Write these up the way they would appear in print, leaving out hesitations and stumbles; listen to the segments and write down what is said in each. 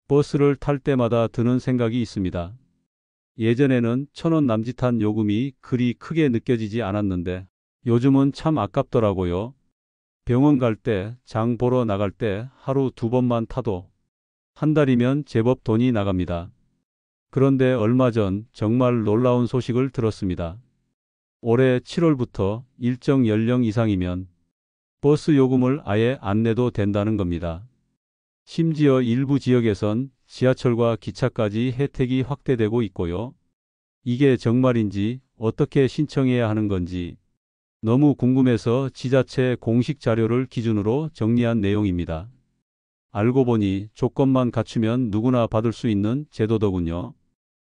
버스를 탈 때마다 드는 생각이 있습니다. 예전에는 1,000원 남짓한 요금이 그리 크게 느껴지지 않았는데 요즘은 참 아깝더라고요. 병원 갈 때, 장 보러 나갈 때 하루 2번만 타도 한 달이면 제법 돈이 나갑니다. 그런데 얼마 전 정말 놀라운 소식을 들었습니다. 올해 7월부터 일정 연령 이상이면 버스 요금을 아예 안 내도 된다는 겁니다. 심지어 일부 지역에선 지하철과 기차까지 혜택이 확대되고 있고요. 이게 정말인지 어떻게 신청해야 하는 건지 너무 궁금해서 지자체 공식 자료를 기준으로 정리한 내용입니다. 알고 보니 조건만 갖추면 누구나 받을 수 있는 제도더군요.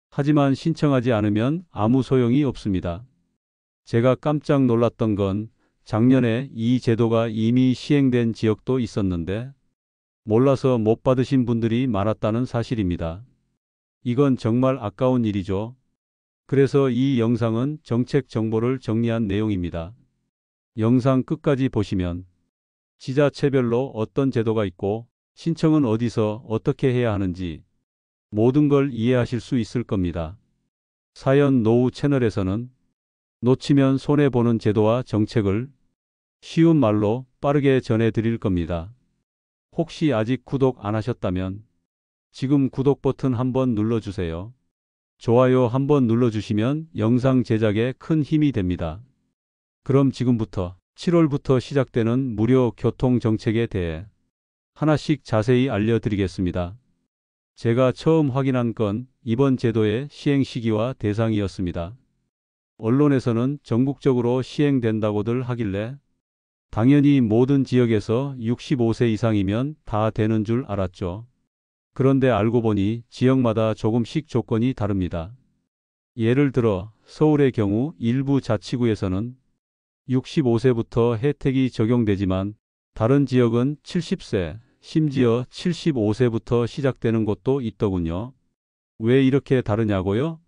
하지만 신청하지 않으면 아무 소용이 없습니다. 제가 깜짝 놀랐던 건 작년에 이 제도가 이미 시행된 지역도 있었는데 몰라서 못 받으신 분들이 많았다는 사실입니다. 이건 정말 아까운 일이죠. 그래서 이 영상은 정책 정보를 정리한 내용입니다. 영상 끝까지 보시면 지자체별로 어떤 제도가 있고 신청은 어디서 어떻게 해야 하는지 모든 걸 이해하실 수 있을 겁니다. 사연 노후 채널에서는 놓치면 손해보는 제도와 정책을 쉬운 말로 빠르게 전해드릴 겁니다. 혹시 아직 구독 안 하셨다면 지금 구독 버튼 한번 눌러주세요. 좋아요 한번 눌러주시면 영상 제작에 큰 힘이 됩니다. 그럼 지금부터 7월부터 시작되는 무료 교통 정책에 대해 하나씩 자세히 알려드리겠습니다. 제가 처음 확인한 건 이번 제도의 시행 시기와 대상이었습니다. 언론에서는 전국적으로 시행된다고들 하길래 당연히 모든 지역에서 65세 이상이면 다 되는 줄 알았죠. 그런데 알고 보니 지역마다 조금씩 조건이 다릅니다. 예를 들어 서울의 경우 일부 자치구에서는 65세부터 혜택이 적용되지만 다른 지역은 70세, 심지어 75세부터 시작되는 곳도 있더군요. 왜 이렇게 다르냐고요?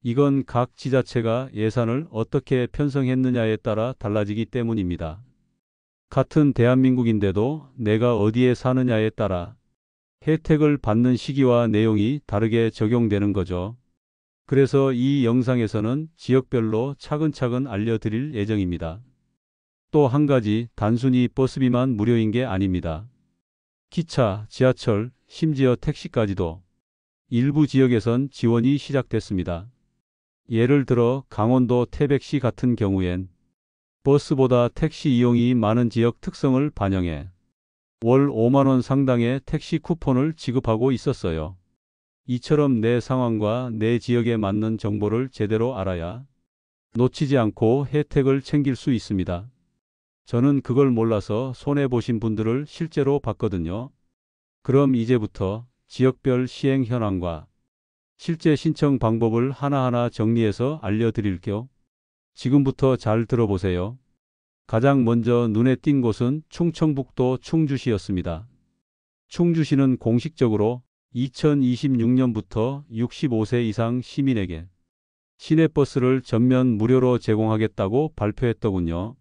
이건 각 지자체가 예산을 어떻게 편성했느냐에 따라 달라지기 때문입니다. 같은 대한민국인데도 내가 어디에 사느냐에 따라 혜택을 받는 시기와 내용이 다르게 적용되는 거죠. 그래서 이 영상에서는 지역별로 차근차근 알려드릴 예정입니다. 또 한 가지, 단순히 버스비만 무료인 게 아닙니다. 기차, 지하철, 심지어 택시까지도 일부 지역에선 지원이 시작됐습니다. 예를 들어 강원도 태백시 같은 경우엔 버스보다 택시 이용이 많은 지역 특성을 반영해 월 5만 원 상당의 택시 쿠폰을 지급하고 있었어요. 이처럼 내 상황과 내 지역에 맞는 정보를 제대로 알아야 놓치지 않고 혜택을 챙길 수 있습니다. 저는 그걸 몰라서 손해보신 분들을 실제로 봤거든요. 그럼 이제부터 지역별 시행 현황과 실제 신청 방법을 하나하나 정리해서 알려드릴게요. 지금부터 잘 들어보세요. 가장 먼저 눈에 띈 곳은 충청북도 충주시였습니다. 충주시는 공식적으로 2026년부터 65세 이상 시민에게 시내버스를 전면 무료로 제공하겠다고 발표했더군요.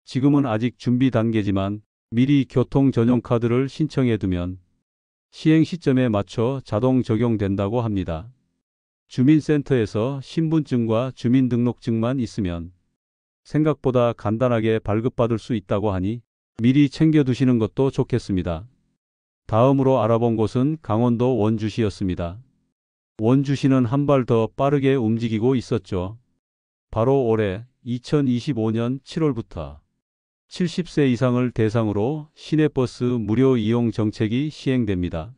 지금은 아직 준비 단계지만 미리 교통 전용 카드를 신청해 두면 시행 시점에 맞춰 자동 적용된다고 합니다. 주민센터에서 신분증과 주민등록증만 있으면 생각보다 간단하게 발급받을 수 있다고 하니 미리 챙겨두시는 것도 좋겠습니다. 다음으로 알아본 곳은 강원도 원주시였습니다. 원주시는 한 발 더 빠르게 움직이고 있었죠. 바로 올해 2025년 7월부터 70세 이상을 대상으로 시내버스 무료 이용 정책이 시행됩니다.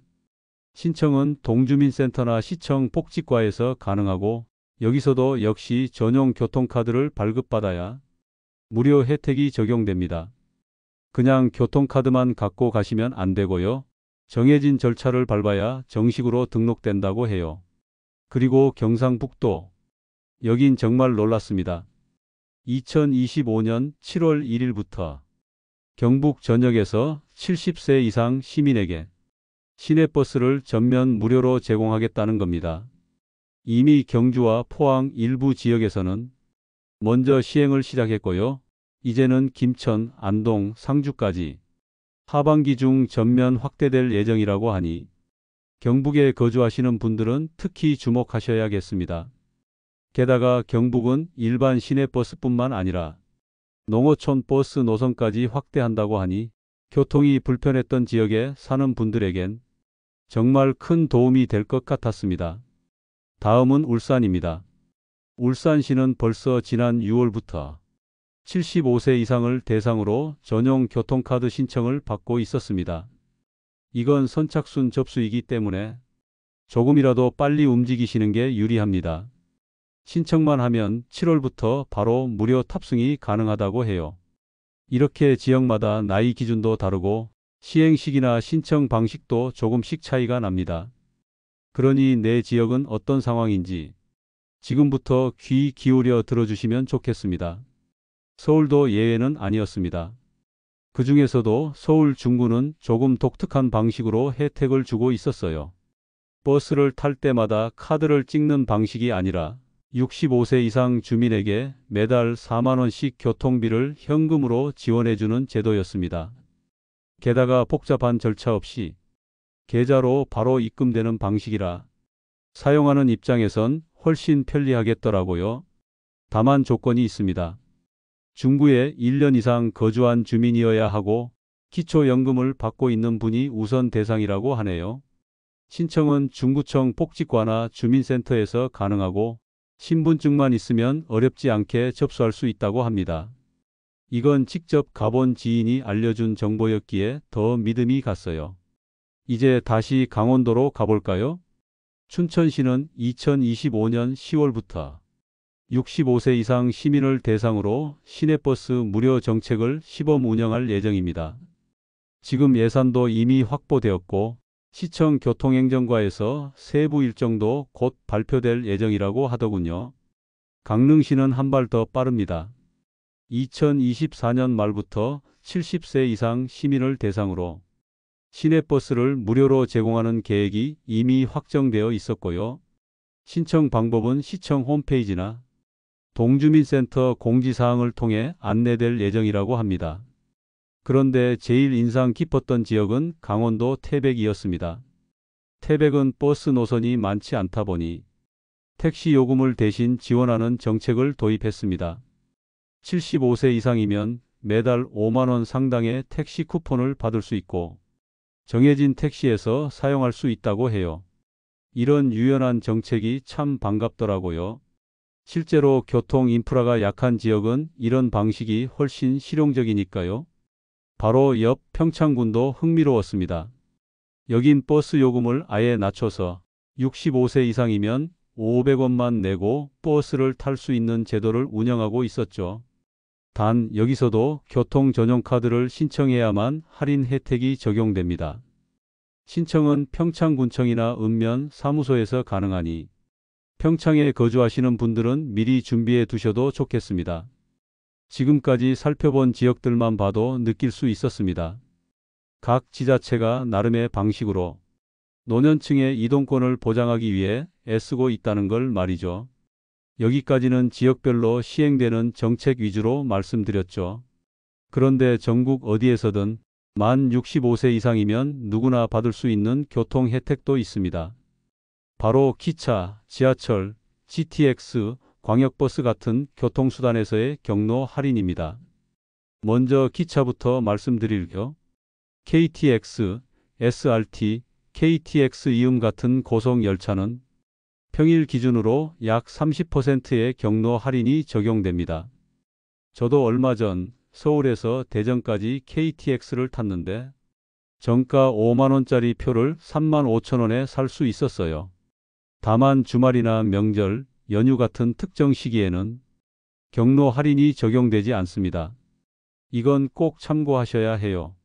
신청은 동주민센터나 시청 복지과에서 가능하고 여기서도 역시 전용 교통카드를 발급받아야 무료 혜택이 적용됩니다. 그냥 교통카드만 갖고 가시면 안 되고요. 정해진 절차를 밟아야 정식으로 등록된다고 해요. 그리고 경상북도. 여긴 정말 놀랐습니다. 2025년 7월 1일부터 경북 전역에서 70세 이상 시민에게 시내버스를 전면 무료로 제공하겠다는 겁니다. 이미 경주와 포항 일부 지역에서는 먼저 시행을 시작했고요. 이제는 김천, 안동, 상주까지 하반기 중 전면 확대될 예정이라고 하니 경북에 거주하시는 분들은 특히 주목하셔야겠습니다. 게다가 경북은 일반 시내버스뿐만 아니라 농어촌 버스 노선까지 확대한다고 하니 교통이 불편했던 지역에 사는 분들에겐 정말 큰 도움이 될 것 같았습니다. 다음은 울산입니다. 울산시는 벌써 지난 6월부터 75세 이상을 대상으로 전용 교통카드 신청을 받고 있었습니다. 이건 선착순 접수이기 때문에 조금이라도 빨리 움직이시는 게 유리합니다. 신청만 하면 7월부터 바로 무료 탑승이 가능하다고 해요. 이렇게 지역마다 나이 기준도 다르고 시행식이나 신청 방식도 조금씩 차이가 납니다. 그러니 내 지역은 어떤 상황인지 지금부터 귀 기울여 들어주시면 좋겠습니다. 서울도 예외는 아니었습니다. 그 중에서도 서울 중구는 조금 독특한 방식으로 혜택을 주고 있었어요. 버스를 탈 때마다 카드를 찍는 방식이 아니라 65세 이상 주민에게 매달 4만 원씩 교통비를 현금으로 지원해주는 제도였습니다. 게다가 복잡한 절차 없이 계좌로 바로 입금되는 방식이라 사용하는 입장에선 훨씬 편리하겠더라고요. 다만 조건이 있습니다. 중구에 1년 이상 거주한 주민이어야 하고 기초연금을 받고 있는 분이 우선 대상이라고 하네요. 신청은 중구청 복지과나 주민센터에서 가능하고 신분증만 있으면 어렵지 않게 접수할 수 있다고 합니다. 이건 직접 가본 지인이 알려준 정보였기에 더 믿음이 갔어요. 이제 다시 강원도로 가볼까요? 춘천시는 2025년 10월부터 65세 이상 시민을 대상으로 시내버스 무료 정책을 시범 운영할 예정입니다. 지금 예산도 이미 확보되었고 시청 교통행정과에서 세부 일정도 곧 발표될 예정이라고 하더군요. 강릉시는 한 발 더 빠릅니다. 2024년 말부터 70세 이상 시민을 대상으로 시내버스를 무료로 제공하는 계획이 이미 확정되어 있었고요. 신청 방법은 시청 홈페이지나 동주민센터 공지사항을 통해 안내될 예정이라고 합니다. 그런데 제일 인상 깊었던 지역은 강원도 태백이었습니다. 태백은 버스 노선이 많지 않다 보니 택시 요금을 대신 지원하는 정책을 도입했습니다. 75세 이상이면 매달 5만 원 상당의 택시 쿠폰을 받을 수 있고 정해진 택시에서 사용할 수 있다고 해요. 이런 유연한 정책이 참 반갑더라고요. 실제로 교통 인프라가 약한 지역은 이런 방식이 훨씬 실용적이니까요. 바로 옆 평창군도 흥미로웠습니다. 여긴 버스 요금을 아예 낮춰서 65세 이상이면 500원만 내고 버스를 탈 수 있는 제도를 운영하고 있었죠. 단 여기서도 교통 전용 카드를 신청해야만 할인 혜택이 적용됩니다. 신청은 평창군청이나 읍면 사무소에서 가능하니 평창에 거주하시는 분들은 미리 준비해 두셔도 좋겠습니다. 지금까지 살펴본 지역들만 봐도 느낄 수 있었습니다. 각 지자체가 나름의 방식으로 노년층의 이동권을 보장하기 위해 애쓰고 있다는 걸 말이죠. 여기까지는 지역별로 시행되는 정책 위주로 말씀드렸죠. 그런데 전국 어디에서든 만 65세 이상이면 누구나 받을 수 있는 교통 혜택도 있습니다. 바로 기차, 지하철, GTX, 광역버스 같은 교통수단에서의 경로 할인입니다. 먼저 기차부터 말씀드릴게요. KTX, SRT, KTX 이음 같은 고속열차는 평일 기준으로 약 30%의 경로 할인이 적용됩니다. 저도 얼마 전 서울에서 대전까지 KTX를 탔는데 정가 5만 원짜리 표를 3만 5천 원에 살 수 있었어요. 다만 주말이나 명절, 연휴 같은 특정 시기에는 경로 할인이 적용되지 않습니다. 이건 꼭 참고하셔야 해요.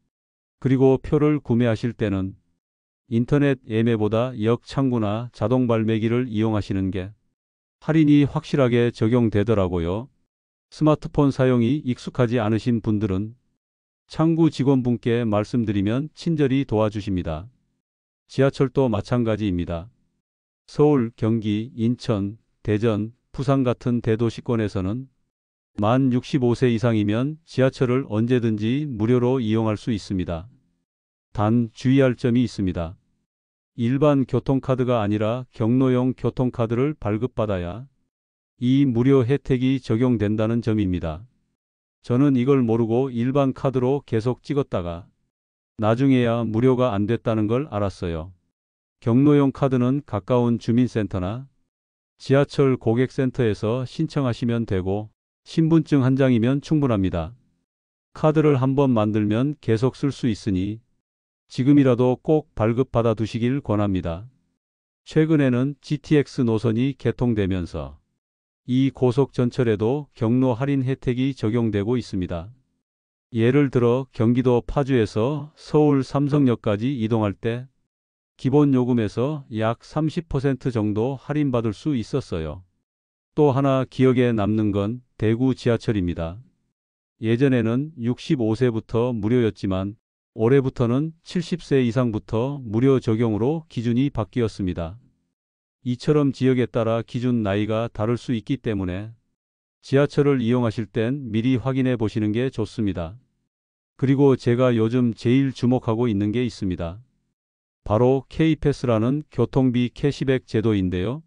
그리고 표를 구매하실 때는 인터넷 예매보다 역 창구나 자동 발매기를 이용하시는 게 할인이 확실하게 적용되더라고요. 스마트폰 사용이 익숙하지 않으신 분들은 창구 직원분께 말씀드리면 친절히 도와주십니다. 지하철도 마찬가지입니다. 서울, 경기, 인천, 대전, 부산 같은 대도시권에서는 만 65세 이상이면 지하철을 언제든지 무료로 이용할 수 있습니다. 단 주의할 점이 있습니다. 일반 교통카드가 아니라 경로용 교통카드를 발급받아야 이 무료 혜택이 적용된다는 점입니다. 저는 이걸 모르고 일반 카드로 계속 찍었다가 나중에야 무료가 안 됐다는 걸 알았어요. 경로용 카드는 가까운 주민센터나 지하철 고객센터에서 신청하시면 되고 신분증 한 장이면 충분합니다. 카드를 한번 만들면 계속 쓸 수 있으니 지금이라도 꼭 발급받아 두시길 권합니다. 최근에는 GTX 노선이 개통되면서 이 고속 전철에도 경로 할인 혜택이 적용되고 있습니다. 예를 들어 경기도 파주에서 서울 삼성역까지 이동할 때 기본 요금에서 약 30% 정도 할인받을 수 있었어요. 또 하나 기억에 남는 건 대구 지하철입니다. 예전에는 65세부터 무료였지만 올해부터는 70세 이상부터 무료 적용으로 기준이 바뀌었습니다. 이처럼 지역에 따라 기준 나이가 다를 수 있기 때문에 지하철을 이용하실 땐 미리 확인해 보시는 게 좋습니다. 그리고 제가 요즘 제일 주목하고 있는 게 있습니다. 바로 K패스라는 교통비 캐시백 제도인데요.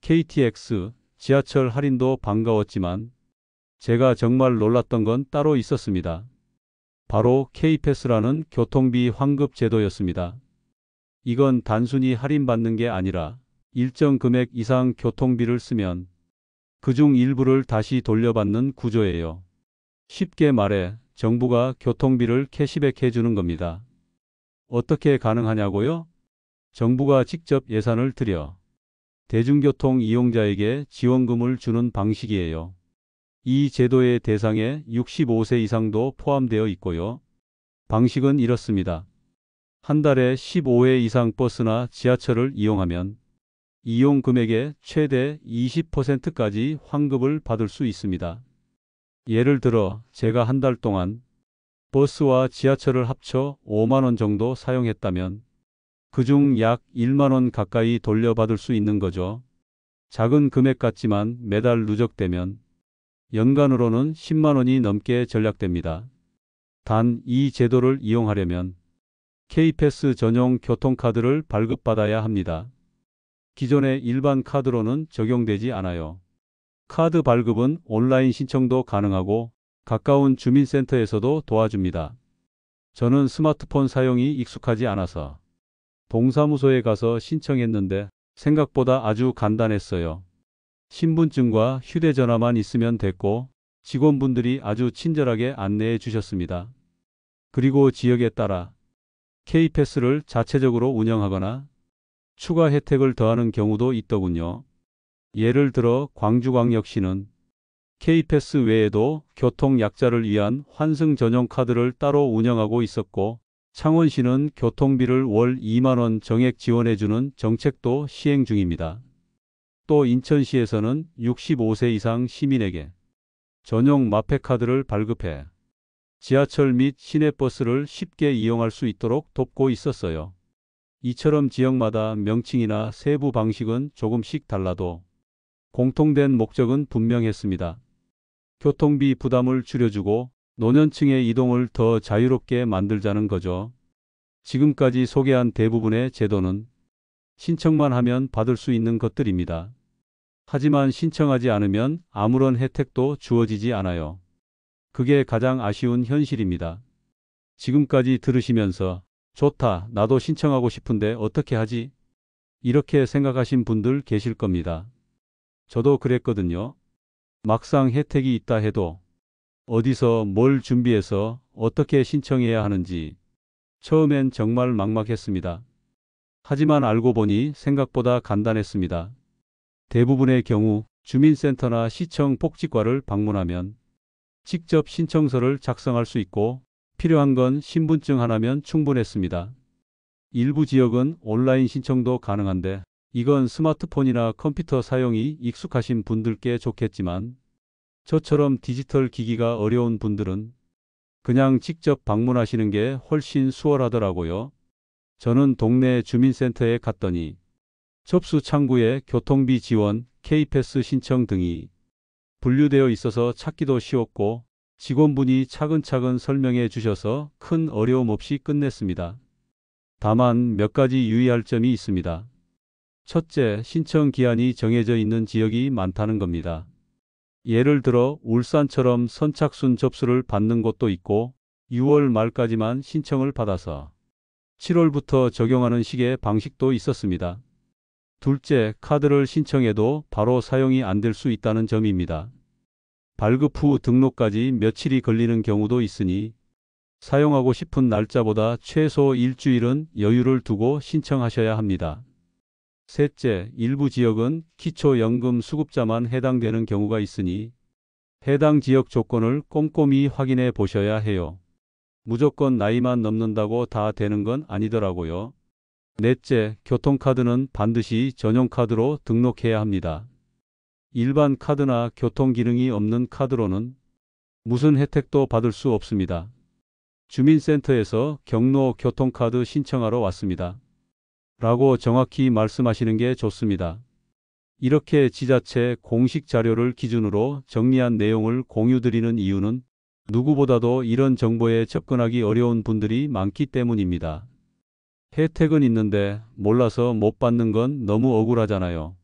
KTX, 지하철 할인도 반가웠지만 제가 정말 놀랐던 건 따로 있었습니다. 바로 K패스라는 교통비 환급 제도였습니다. 이건 단순히 할인받는 게 아니라 일정 금액 이상 교통비를 쓰면 그중 일부를 다시 돌려받는 구조예요. 쉽게 말해 정부가 교통비를 캐시백 해주는 겁니다. 어떻게 가능하냐고요? 정부가 직접 예산을 들여 대중교통 이용자에게 지원금을 주는 방식이에요. 이 제도의 대상에 65세 이상도 포함되어 있고요. 방식은 이렇습니다. 한 달에 15회 이상 버스나 지하철을 이용하면 이용 금액의 최대 20%까지 환급을 받을 수 있습니다. 예를 들어 제가 한 달 동안 버스와 지하철을 합쳐 5만 원 정도 사용했다면 그중 약 1만 원 가까이 돌려받을 수 있는 거죠. 작은 금액 같지만 매달 누적되면 연간으로는 10만 원이 넘게 절약됩니다. 단 이 제도를 이용하려면 K패스 전용 교통카드를 발급받아야 합니다. 기존의 일반 카드로는 적용되지 않아요. 카드 발급은 온라인 신청도 가능하고 가까운 주민센터에서도 도와줍니다. 저는 스마트폰 사용이 익숙하지 않아서 동사무소에 가서 신청했는데 생각보다 아주 간단했어요. 신분증과 휴대전화만 있으면 됐고 직원분들이 아주 친절하게 안내해 주셨습니다. 그리고 지역에 따라 K패스를 자체적으로 운영하거나 추가 혜택을 더하는 경우도 있더군요. 예를 들어 광주광역시는 K패스 외에도 교통약자를 위한 환승 전용 카드를 따로 운영하고 있었고 창원시는 교통비를 월 2만 원 정액 지원해주는 정책도 시행 중입니다. 또 인천시에서는 65세 이상 시민에게 전용 마페카드를 발급해 지하철 및 시내버스를 쉽게 이용할 수 있도록 돕고 있었어요. 이처럼 지역마다 명칭이나 세부 방식은 조금씩 달라도 공통된 목적은 분명했습니다. 교통비 부담을 줄여주고 노년층의 이동을 더 자유롭게 만들자는 거죠. 지금까지 소개한 대부분의 제도는 신청만 하면 받을 수 있는 것들입니다. 하지만 신청하지 않으면 아무런 혜택도 주어지지 않아요. 그게 가장 아쉬운 현실입니다. 지금까지 들으시면서 좋다, 나도 신청하고 싶은데 어떻게 하지? 이렇게 생각하신 분들 계실 겁니다. 저도 그랬거든요. 막상 혜택이 있다 해도 어디서 뭘 준비해서 어떻게 신청해야 하는지 처음엔 정말 막막했습니다. 하지만 알고 보니 생각보다 간단했습니다. 대부분의 경우 주민센터나 시청 복지과를 방문하면 직접 신청서를 작성할 수 있고 필요한 건 신분증 하나면 충분했습니다. 일부 지역은 온라인 신청도 가능한데 이건 스마트폰이나 컴퓨터 사용이 익숙하신 분들께 좋겠지만 저처럼 디지털 기기가 어려운 분들은 그냥 직접 방문하시는 게 훨씬 수월하더라고요. 저는 동네 주민센터에 갔더니 접수 창구에 교통비 지원, K패스 신청 등이 분류되어 있어서 찾기도 쉬웠고 직원분이 차근차근 설명해 주셔서 큰 어려움 없이 끝냈습니다. 다만 몇 가지 유의할 점이 있습니다. 첫째, 신청 기한이 정해져 있는 지역이 많다는 겁니다. 예를 들어 울산처럼 선착순 접수를 받는 곳도 있고 6월 말까지만 신청을 받아서 7월부터 적용하는 식의 방식도 있었습니다. 둘째, 카드를 신청해도 바로 사용이 안 될 수 있다는 점입니다. 발급 후 등록까지 며칠이 걸리는 경우도 있으니 사용하고 싶은 날짜보다 최소 일주일은 여유를 두고 신청하셔야 합니다. 셋째, 일부 지역은 기초연금 수급자만 해당되는 경우가 있으니 해당 지역 조건을 꼼꼼히 확인해 보셔야 해요. 무조건 나이만 넘는다고 다 되는 건 아니더라고요. 넷째, 교통카드는 반드시 전용카드로 등록해야 합니다. 일반 카드나 교통기능이 없는 카드로는 무슨 혜택도 받을 수 없습니다. 주민센터에서 경로 교통카드 신청하러 왔습니다. 라고 정확히 말씀하시는 게 좋습니다. 이렇게 지자체 공식 자료를 기준으로 정리한 내용을 공유드리는 이유는 누구보다도 이런 정보에 접근하기 어려운 분들이 많기 때문입니다. 혜택은 있는데 몰라서 못 받는 건 너무 억울하잖아요.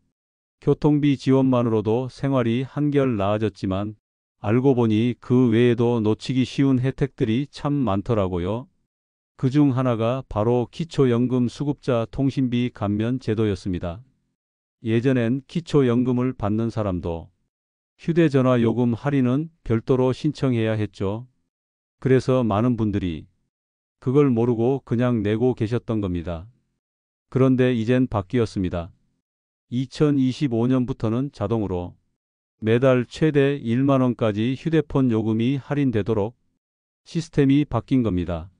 교통비 지원만으로도 생활이 한결 나아졌지만 알고 보니 그 외에도 놓치기 쉬운 혜택들이 참 많더라고요. 그중 하나가 바로 기초연금 수급자 통신비 감면 제도였습니다. 예전엔 기초연금을 받는 사람도 휴대전화 요금 할인은 별도로 신청해야 했죠. 그래서 많은 분들이 그걸 모르고 그냥 내고 계셨던 겁니다. 그런데 이젠 바뀌었습니다. 2025년부터는 자동으로 매달 최대 1만 원까지 휴대폰 요금이 할인되도록 시스템이 바뀐 겁니다.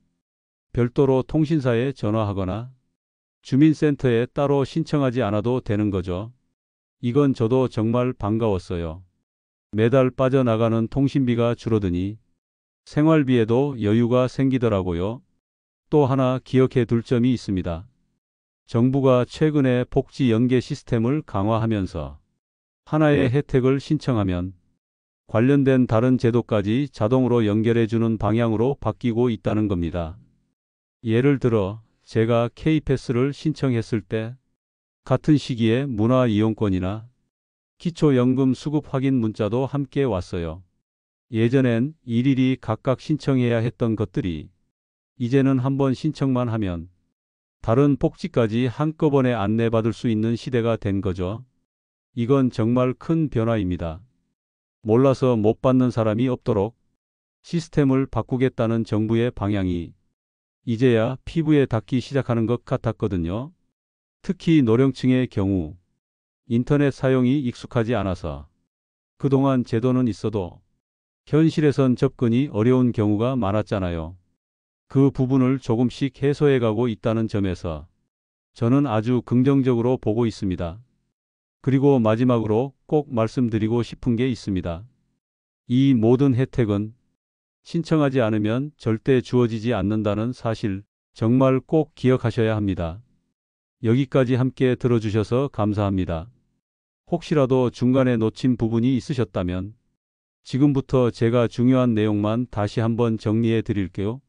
별도로 통신사에 전화하거나 주민센터에 따로 신청하지 않아도 되는 거죠. 이건 저도 정말 반가웠어요. 매달 빠져나가는 통신비가 줄어드니 생활비에도 여유가 생기더라고요. 또 하나 기억해 둘 점이 있습니다. 정부가 최근에 복지 연계 시스템을 강화하면서 하나의 혜택을 신청하면 관련된 다른 제도까지 자동으로 연결해 주는 방향으로 바뀌고 있다는 겁니다. 예를 들어 제가 K패스를 신청했을 때 같은 시기에 문화이용권이나 기초연금 수급 확인 문자도 함께 왔어요. 예전엔 일일이 각각 신청해야 했던 것들이 이제는 한번 신청만 하면 다른 복지까지 한꺼번에 안내받을 수 있는 시대가 된 거죠. 이건 정말 큰 변화입니다. 몰라서 못 받는 사람이 없도록 시스템을 바꾸겠다는 정부의 방향이 이제야 피부에 닿기 시작하는 것 같았거든요. 특히 노령층의 경우 인터넷 사용이 익숙하지 않아서 그동안 제도는 있어도 현실에선 접근이 어려운 경우가 많았잖아요. 그 부분을 조금씩 해소해가고 있다는 점에서 저는 아주 긍정적으로 보고 있습니다. 그리고 마지막으로 꼭 말씀드리고 싶은 게 있습니다. 이 모든 혜택은 신청하지 않으면 절대 주어지지 않는다는 사실 정말 꼭 기억하셔야 합니다. 여기까지 함께 들어주셔서 감사합니다. 혹시라도 중간에 놓친 부분이 있으셨다면 지금부터 제가 중요한 내용만 다시 한번 정리해 드릴게요.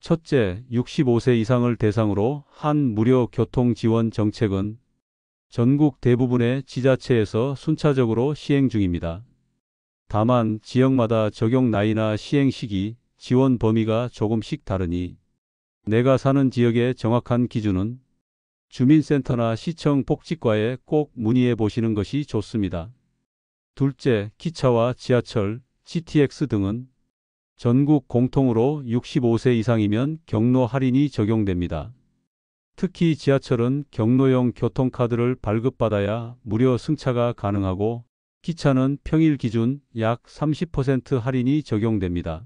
첫째, 65세 이상을 대상으로 한 무료 교통 지원 정책은 전국 대부분의 지자체에서 순차적으로 시행 중입니다. 다만 지역마다 적용 나이나 시행 시기, 지원 범위가 조금씩 다르니 내가 사는 지역의 정확한 기준은 주민센터나 시청 복지과에 꼭 문의해 보시는 것이 좋습니다. 둘째, 기차와 지하철, GTX 등은 전국 공통으로 65세 이상이면 경로 할인이 적용됩니다. 특히 지하철은 경로용 교통카드를 발급받아야 무료 승차가 가능하고 기차는 평일 기준 약 30% 할인이 적용됩니다.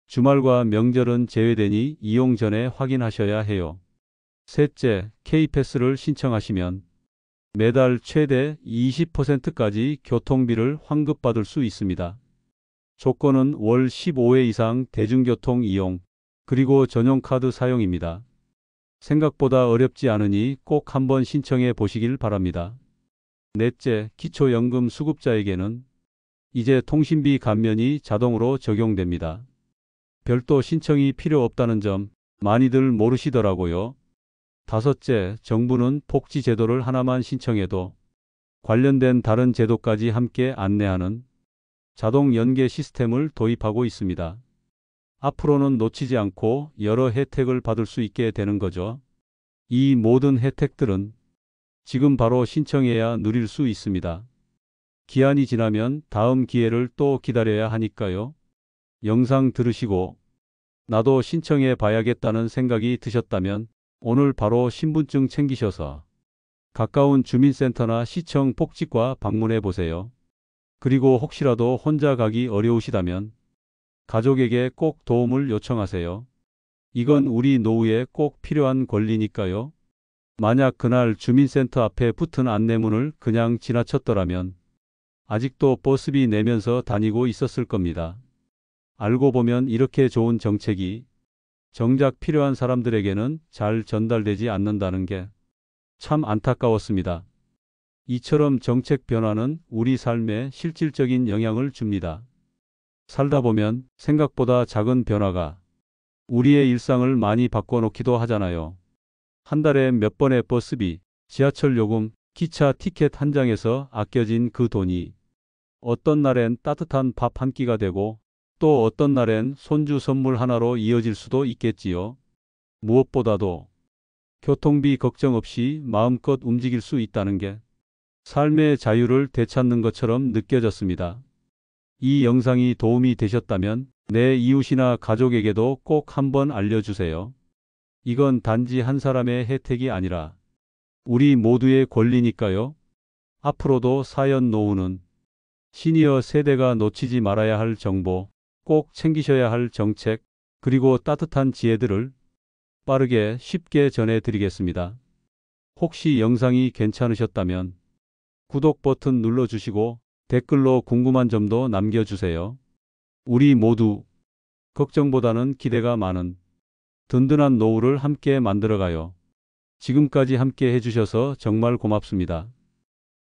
주말과 명절은 제외되니 이용 전에 확인하셔야 해요. 셋째, K패스를 신청하시면 매달 최대 20%까지 교통비를 환급받을 수 있습니다. 조건은 월 15회 이상 대중교통 이용, 그리고 전용카드 사용입니다. 생각보다 어렵지 않으니 꼭 한번 신청해 보시길 바랍니다. 넷째, 기초연금 수급자에게는 이제 통신비 감면이 자동으로 적용됩니다. 별도 신청이 필요 없다는 점 많이들 모르시더라고요. 다섯째, 정부는 복지 제도를 하나만 신청해도 관련된 다른 제도까지 함께 안내하는 자동 연계 시스템을 도입하고 있습니다. 앞으로는 놓치지 않고 여러 혜택을 받을 수 있게 되는 거죠. 이 모든 혜택들은 지금 바로 신청해야 누릴 수 있습니다. 기한이 지나면 다음 기회를 또 기다려야 하니까요. 영상 들으시고 나도 신청해 봐야겠다는 생각이 드셨다면 오늘 바로 신분증 챙기셔서 가까운 주민센터나 시청 복지과 방문해 보세요. 그리고 혹시라도 혼자 가기 어려우시다면 가족에게 꼭 도움을 요청하세요. 이건 우리 노후에 꼭 필요한 권리니까요. 만약 그날 주민센터 앞에 붙은 안내문을 그냥 지나쳤더라면 아직도 버스비 내면서 다니고 있었을 겁니다. 알고 보면 이렇게 좋은 정책이 정작 필요한 사람들에게는 잘 전달되지 않는다는 게 참 안타까웠습니다. 이처럼 정책 변화는 우리 삶에 실질적인 영향을 줍니다. 살다 보면 생각보다 작은 변화가 우리의 일상을 많이 바꿔놓기도 하잖아요. 한 달에 몇 번의 버스비, 지하철 요금, 기차 티켓 한 장에서 아껴진 그 돈이 어떤 날엔 따뜻한 밥 한 끼가 되고 또 어떤 날엔 손주 선물 하나로 이어질 수도 있겠지요. 무엇보다도 교통비 걱정 없이 마음껏 움직일 수 있다는 게 삶의 자유를 되찾는 것처럼 느껴졌습니다. 이 영상이 도움이 되셨다면 내 이웃이나 가족에게도 꼭 한번 알려주세요. 이건 단지 한 사람의 혜택이 아니라 우리 모두의 권리니까요. 앞으로도 사연 노후는 시니어 세대가 놓치지 말아야 할 정보, 꼭 챙기셔야 할 정책, 그리고 따뜻한 지혜들을 빠르게 쉽게 전해드리겠습니다. 혹시 영상이 괜찮으셨다면 구독 버튼 눌러주시고 댓글로 궁금한 점도 남겨주세요. 우리 모두 걱정보다는 기대가 많은 든든한 노후를 함께 만들어가요. 지금까지 함께 해주셔서 정말 고맙습니다.